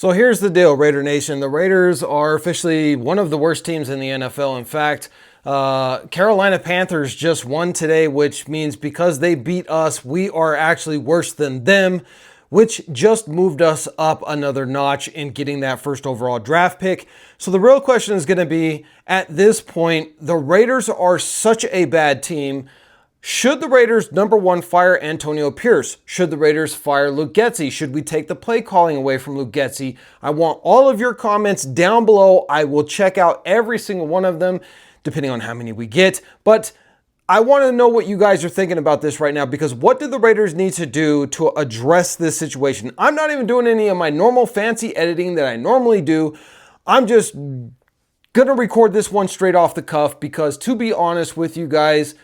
So here's the deal, Raider Nation. The Raiders are officially one of the worst teams in the NFL. In fact, Carolina Panthers just won today, which means because they beat us, we are actually worse than them, which just moved us up another notch in getting that first overall draft pick. So the real question is going to be, at this point, the Raiders are such a bad team. Should the Raiders, number one, fire Antonio Pierce? Should the Raiders fire Luke Getsy? Should we take the play calling away from Luke Getsy? I want all of your comments down below. I will check out every single one of them, depending on how many we get. But I want to know what you guys are thinking about this right now, because what do the Raiders need to do to address this situation? I'm not even doing any of my normal fancy editing that I normally do. I'm just going to record this one straight off the cuff because, to be honest with you guys,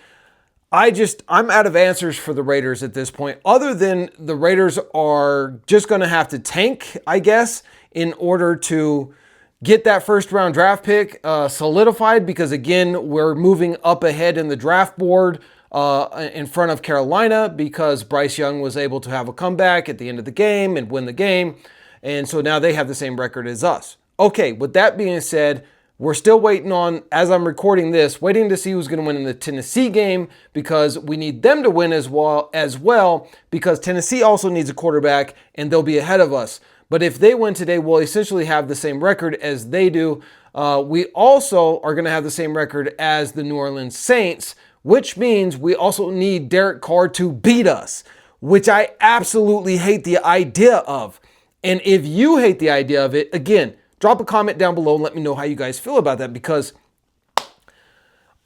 I'm out of answers for the Raiders at this point, other than the Raiders are just going to have to tank, I guess, in order to get that first round draft pick solidified, because again, we're moving up ahead in the draft board in front of Carolina because Bryce Young was able to have a comeback at the end of the game and win the game. And so now they have the same record as us. Okay, with that being said, we're still waiting on, as I'm recording this, waiting to see who's going to win in the Tennessee game, because we need them to win as well, because Tennessee also needs a quarterback and they'll be ahead of us. But if they win today, we'll essentially have the same record as they do. We also are going to have the same record as the New Orleans Saints, which means we also need Derek Carr to beat us, which I absolutely hate the idea of. And if you hate the idea of it, again, drop a comment down below and let me know how you guys feel about that, because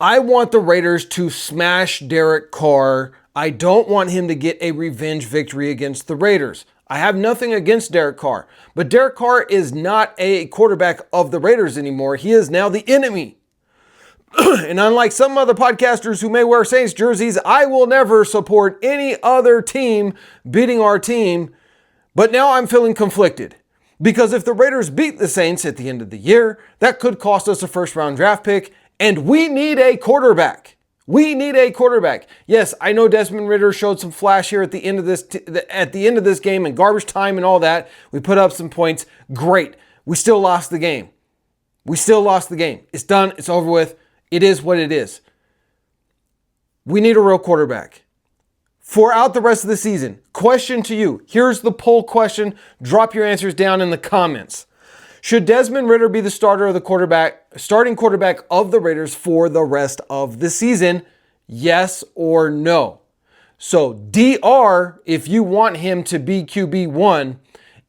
I want the Raiders to smash Derek Carr. I don't want him to get a revenge victory against the Raiders. I have nothing against Derek Carr, but Derek Carr is not a quarterback of the Raiders anymore. He is now the enemy. And unlike some other podcasters who may wear Saints jerseys, I will never support any other team beating our team. But now I'm feeling conflicted, because if the Raiders beat the Saints at the end of the year, that could cost us a first round draft pick, and we need a quarterback. We need a quarterback. Yes, I know Desmond Ridder showed some flash here at the end of this game and garbage time and all that. We put up some points. Great. We still lost the game. It's done. It's over with. It is what it is. We need a real quarterback for out the rest of the season. Question to you. Here's the poll question. Drop your answers down in the comments. Should Desmond Ridder be the starting quarterback of the Raiders for the rest of the season? Yes or no? So DR, if you want him to be QB1,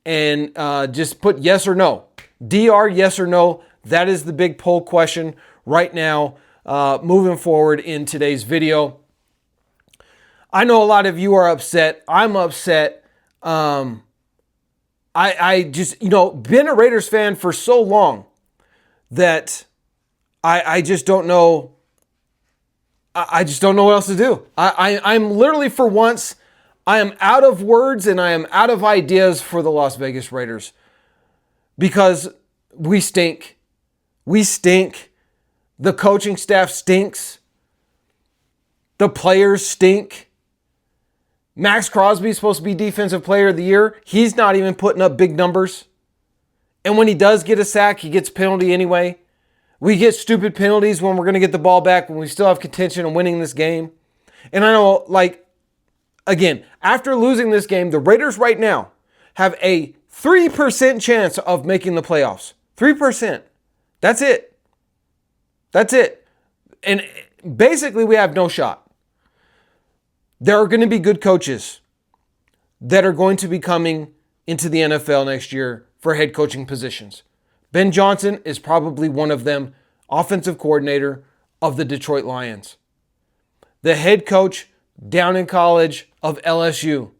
and just put yes or no. DR, yes or no. That is the big poll question right now, moving forward in today's video. I know a lot of you are upset. I'm upset. I just, been a Raiders fan for so long that I just don't know. I just don't know what else to do. I'm literally, for once, I am out of words and I am out of ideas for the Las Vegas Raiders, because we stink. We stink. The coaching staff stinks. The players stink. Max Crosby is supposed to be Defensive Player of the Year. He's not even putting up big numbers. And when he does get a sack, he gets a penalty anyway. We get stupid penalties when we're going to get the ball back when we still have contention of winning this game. And I know, again, after losing this game, the Raiders right now have a 3% chance of making the playoffs. 3%. That's it. And basically, we have no shot. There are going to be good coaches that are going to be coming into the NFL next year for head coaching positions. Ben Johnson is probably one of them, offensive coordinator of the Detroit Lions. The head coach down in college of LSU,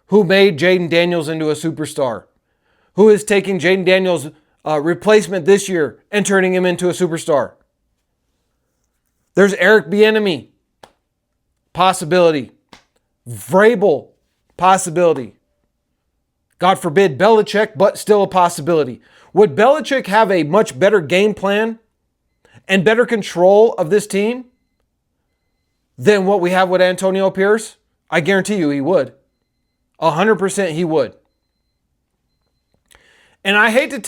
who made Jaden Daniels into a superstar, who is taking Jaden Daniels' replacement this year and turning him into a superstar. There's Eric Bieniemy. Possibility. Vrabel, possibility. God forbid Belichick, but still a possibility. Would Belichick have a much better game plan and better control of this team than what we have with Antonio Pierce? I guarantee you he would. 100% he would. And I hate to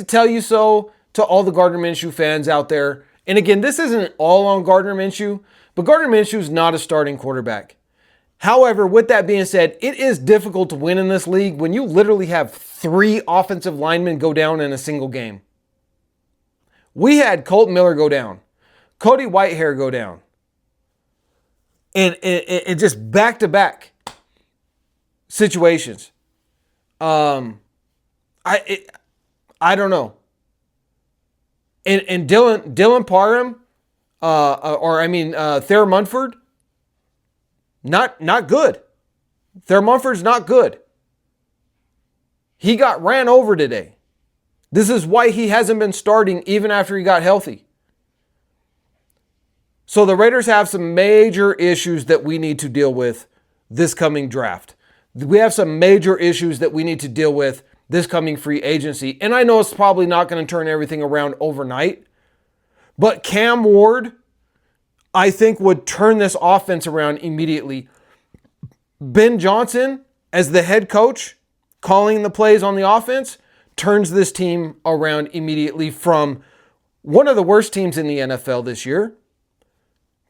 tell you so to all the Gardner Minshew fans out there. And again, this isn't all on Gardner Minshew, but Gardner Minshew is not a starting quarterback. However, with that being said, it is difficult to win in this league when you literally have 3 offensive linemen go down in a single game. We had Colt Miller go down, Cody Whitehair go down, and just back-to-back situations. I don't know. And Dylan Parham, Thayer Munford, not good. Thayer Munford's not good. He got ran over today. This is why he hasn't been starting even after he got healthy. So the Raiders have some major issues that we need to deal with this coming draft. We have some major issues that we need to deal with this coming free agency. And I know it's probably not going to turn everything around overnight, but Cam Ward, I think, would turn this offense around immediately. Ben Johnson, as the head coach, calling the plays on the offense, turns this team around immediately from one of the worst teams in the NFL this year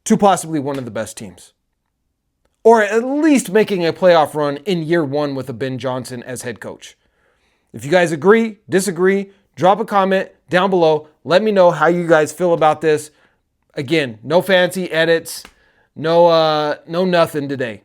to possibly one of the best teams. Or at least making a playoff run in year 1 with a Ben Johnson as head coach. If you guys agree, disagree, drop a comment down below. Let me know how you guys feel about this. Again, no fancy edits, no nothing today.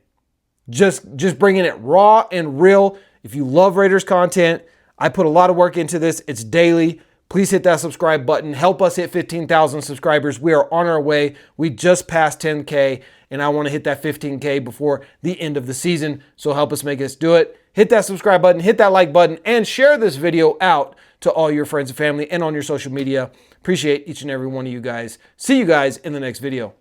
Just bringing it raw and real. If you love Raiders content, I put a lot of work into this. It's daily. Please hit that subscribe button. Help us hit 15,000 subscribers. We are on our way. We just passed 10K, and I want to hit that 15K before the end of the season. So help us make us do it. Hit that subscribe button, hit that like button, and share this video out to all your friends and family and on your social media. Appreciate each and every one of you guys. See you guys in the next video.